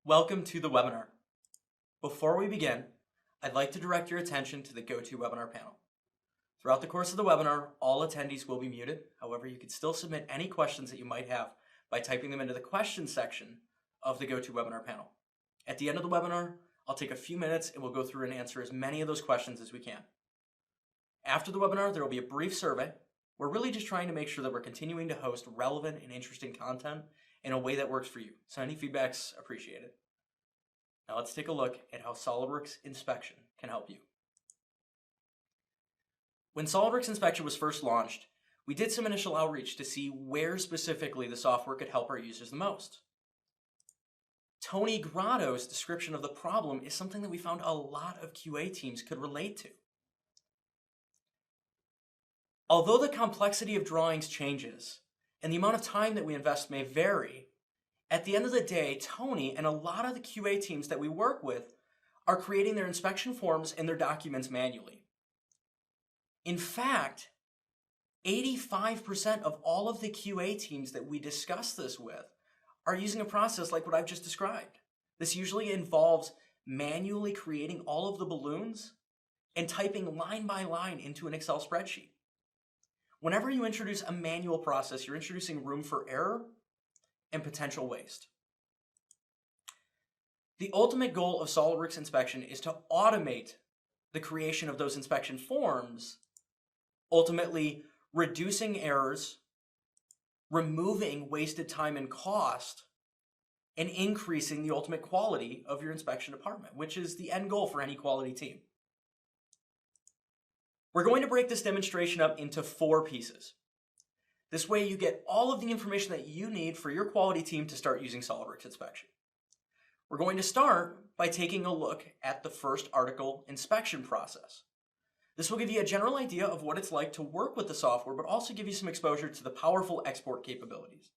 Welcome to the webinar. Before we begin, I'd like to direct your attention to the GoToWebinar panel. Throughout the course of the webinar, all attendees will be muted. However, you can still submit any questions that you might have by typing them into the questions section of the GoToWebinar panel. At the end of the webinar, I'll take a few minutes and we'll go through and answer as many of those questions as we can. After the webinar, there will be a brief survey. We're really just trying to make sure that we're continuing to host relevant and interesting content in a way that works for you. So any feedback's appreciated. Now let's take a look at how SOLIDWORKS Inspection can help you. When SOLIDWORKS Inspection was first launched, we did some initial outreach to see where specifically the software could help our users the most. Tony Grotto's description of the problem is something that we found a lot of QA teams could relate to. Although the complexity of drawings changes and the amount of time that we invest may vary, at the end of the day, Tony and a lot of the QA teams that we work with are creating their inspection forms and their documents manually. In fact, 85% of all of the QA teams that we discuss this with are using a process like what I've just described. This usually involves manually creating all of the balloons and typing line by line into an Excel spreadsheet. Whenever you introduce a manual process, you're introducing room for error and potential waste. The ultimate goal of SOLIDWORKS Inspection is to automate the creation of those inspection forms, ultimately reducing errors, removing wasted time and cost, and increasing the ultimate quality of your inspection department, which is the end goal for any quality team. We're going to break this demonstration up into 4 pieces. This way you get all of the information that you need for your quality team to start using SOLIDWORKS Inspection. We're going to start by taking a look at the first article inspection process. This will give you a general idea of what it's like to work with the software, but also give you some exposure to the powerful export capabilities.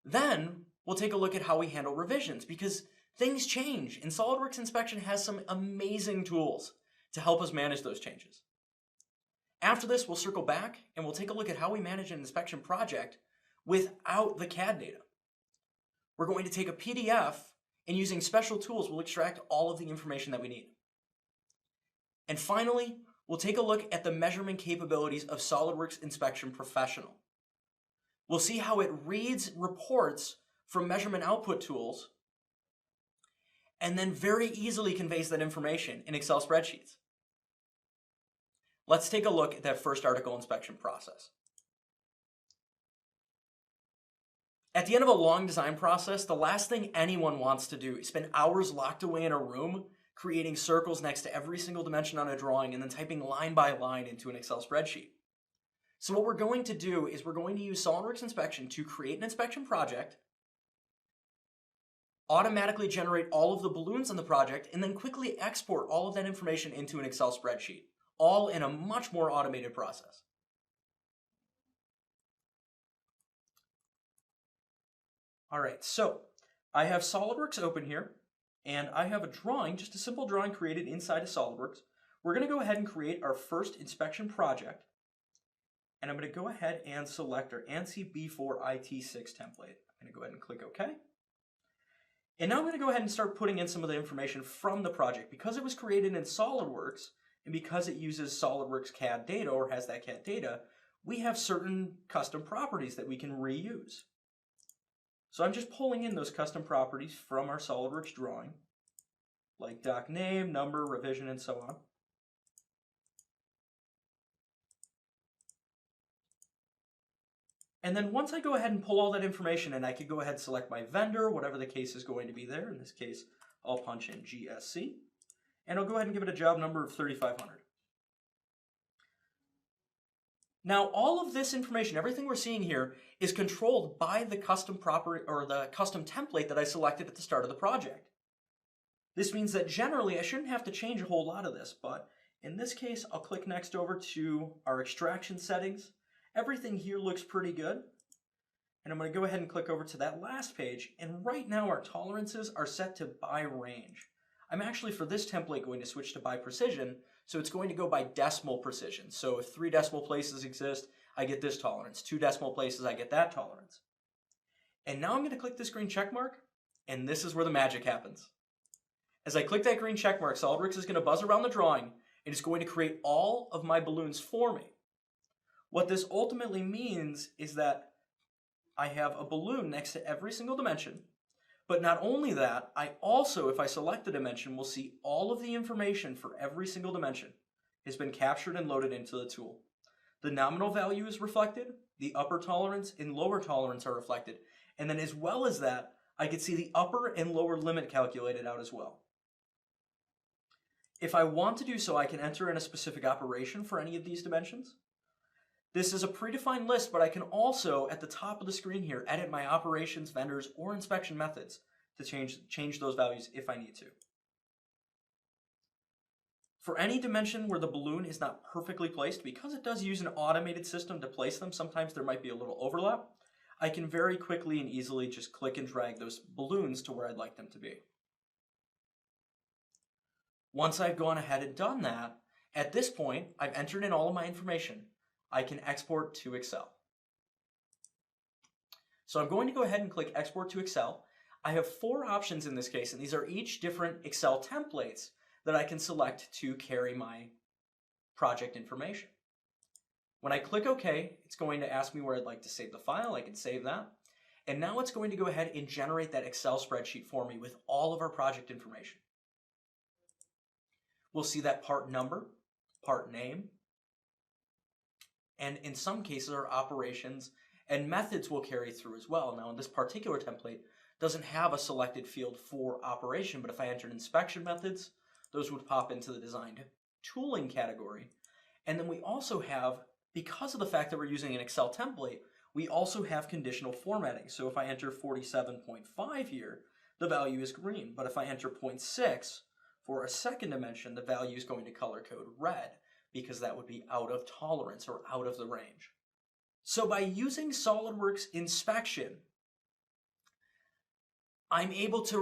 Then we'll take a look at how we handle revisions, because things change and SOLIDWORKS Inspection has some amazing tools to help us manage those changes. After this, we'll circle back and we'll take a look at how we manage an inspection project without the CAD data. We're going to take a PDF and using special tools, we'll extract all of the information that we need. And finally, we'll take a look at the measurement capabilities of SOLIDWORKS Inspection Professional. We'll see how it reads reports from measurement output tools and then very easily conveys that information in Excel spreadsheets. Let's take a look at that first article inspection process. At the end of a long design process, the last thing anyone wants to do is spend hours locked away in a room creating circles next to every single dimension on a drawing and then typing line by line into an Excel spreadsheet. So what we're going to do is we're going to use SOLIDWORKS Inspection to create an inspection project, automatically generate all of the balloons on the project, and then quickly export all of that information into an Excel spreadsheet, all in a much more automated process. All right, so I have SOLIDWORKS open here, and I have a drawing, just a simple drawing created inside of SOLIDWORKS. We're going to go ahead and create our first inspection project, and I'm going to go ahead and select our ANSI B4 IT6 template. I'm going to go ahead and click OK. And now I'm going to go ahead and start putting in some of the information from the project. Because it was created in SOLIDWORKS, and because it uses SOLIDWORKS CAD data or has that CAD data, we have certain custom properties that we can reuse. So I'm just pulling in those custom properties from our SOLIDWORKS drawing, like doc name, number, revision, and so on. And then once I go ahead and pull all that information in, I could go ahead and select my vendor, whatever the case is going to be there. In this case, I'll punch in GSC. And I'll go ahead and give it a job number of 3500. Now, all of this information, everything we're seeing here, is controlled by the custom property or the custom template that I selected at the start of the project. This means that generally I shouldn't have to change a whole lot of this, but in this case, I'll click next over to our extraction settings. Everything here looks pretty good. And I'm going to go ahead and click over to that last page. And right now our tolerances are set to by range. I'm actually, for this template, going to switch to by precision, so it's going to go by decimal precision. So if 3 decimal places exist, I get this tolerance. 2 decimal places, I get that tolerance. And now I'm going to click this green check mark, And this is where the magic happens. As I click that green check mark, SOLIDWORKS is going to buzz around the drawing and it's going to create all of my balloons for me. What this ultimately means is that I have a balloon next to every single dimension, but not only that, I also, if I select the dimension, will see all of the information for every single dimension has been captured and loaded into the tool. The nominal value is reflected, the upper tolerance and lower tolerance are reflected, and then as well as that, I can see the upper and lower limit calculated out as well. If I want to do so, I can enter in a specific operation for any of these dimensions. This is a predefined list, but I can also, at the top of the screen here, edit my operations, vendors, or inspection methods to change those values if I need to. For any dimension where the balloon is not perfectly placed, because it does use an automated system to place them, sometimes there might be a little overlap, I can very quickly and easily just click and drag those balloons to where I'd like them to be. Once I've gone ahead and done that, at this point, I've entered in all of my information. I can export to Excel. So I'm going to go ahead and click Export to Excel. I have 4 options in this case, and these are each different Excel templates that I can select to carry my project information. When I click OK, it's going to ask me where I'd like to save the file. I can save that. And now it's going to go ahead and generate that Excel spreadsheet for me with all of our project information. We'll see that part number, part name, and in some cases our operations and methods will carry through as well. Now in this particular template doesn't have a selected field for operation, but if I entered inspection methods, those would pop into the designed tooling category. And then we also have, because of the fact that we're using an Excel template, we also have conditional formatting. So if I enter 47.5 here, the value is green. But if I enter 0.6 for a second dimension, the value is going to color code red because that would be out of tolerance or out of the range. So by using SOLIDWORKS Inspection, I'm able to